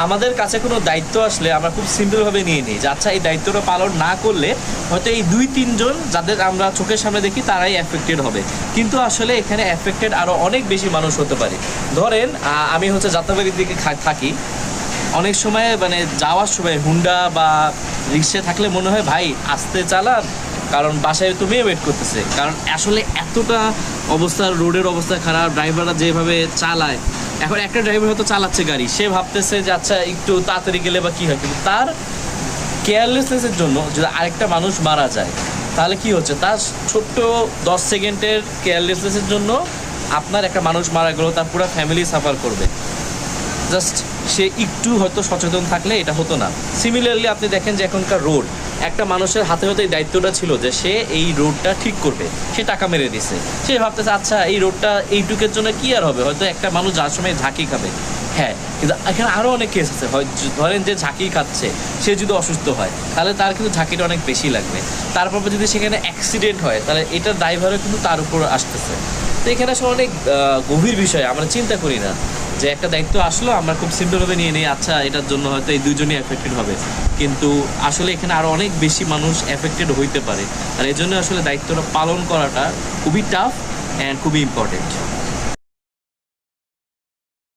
আমাদের কাছে কোনো দায়িত্ব আসলে আমরা খুব সিম্পলভাবে নিয়ে নিই যে আচ্ছা এই দায়িত্বটা পালন না করলে হয়তো এই 2-3 জন যাদের আমরা চোখের সামনে দেখি তারাই অ্যাফেক্টেড হবে, কিন্তু আসলে এখানে অ্যাফেক্টেড আরও অনেক বেশি মানুষ হতে পারে। ধরেন আমি হচ্ছে যাত্রাবাড়ির দিকে থাকি, অনেক সময় মানে যাওয়ার সময় হুন্ডা বা রিক্সা থাকলে মনে হয় ভাই আস্তে চালান, কারণ বাসায় তো মেয়ে ওয়েট করতেছে। কারণ আসলে এতটা অবস্থা, রোডের অবস্থা খারাপ, ড্রাইভাররা যেভাবে চালায়, এখন একটা ড্রাইভার হয়তো চালাচ্ছে গাড়ি, সে ভাবতেছে যে আচ্ছা একটু তাড়াতাড়ি গেলে বা কী হয়, কিন্তু তার কেয়ারলেসনেসের জন্য যদি আরেকটা মানুষ মারা যায় তাহলে কি হচ্ছে, তার ছোট্ট 10 সেকেন্ডের কেয়ারলেসনেসের জন্য আপনার একটা মানুষ মারা গেল, তার পুরো ফ্যামিলি সাফার করবে। জাস্ট সে একটু হয়তো সচেতন থাকলে এটা হতো না। সিমিলারলি আপনি দেখেন যে এখনকার রোড, একটা মানুষের হাতে হয়তো এই দায়িত্বটা ছিল যে সে এই রোডটা ঠিক করবে, সে টাকা মেরে দিছে, সে ভাবতেছে আচ্ছা এই রোডটা এইটুকের জন্য কি আর হবে, হয়তো একটা মানুষ যার সময় ঝাঁকি খাবে। হ্যাঁ, কিন্তু এখানে আরও অনেক কেস আছে, হয় ধরেন যে ঝাঁকি খাচ্ছে সে যদি অসুস্থ হয় তাহলে তার কিন্তু ঝাঁকিটা অনেক বেশি লাগবে। তারপর যদি সেখানে অ্যাক্সিডেন্ট হয় তাহলে এটার ড্রাইভারও কিন্তু তার উপর আসতেছে। তো এখানে আসলে অনেক গভীর বিষয় আমরা চিন্তা করি না, যে একটা দায়িত্ব আসলো আমরা খুব সিম্পলভাবে নিয়ে নিই, আচ্ছা এটার জন্য হয়তো এই দুজনই এফেক্টেড হবে, কিন্তু আসলে এখানে আরও অনেক বেশি মানুষ এফেক্টেড হইতে পারে। আর এই জন্য আসলে দায়িত্বটা পালন করাটা খুবই টাফ অ্যান্ড খুবই ইম্পর্টেন্ট।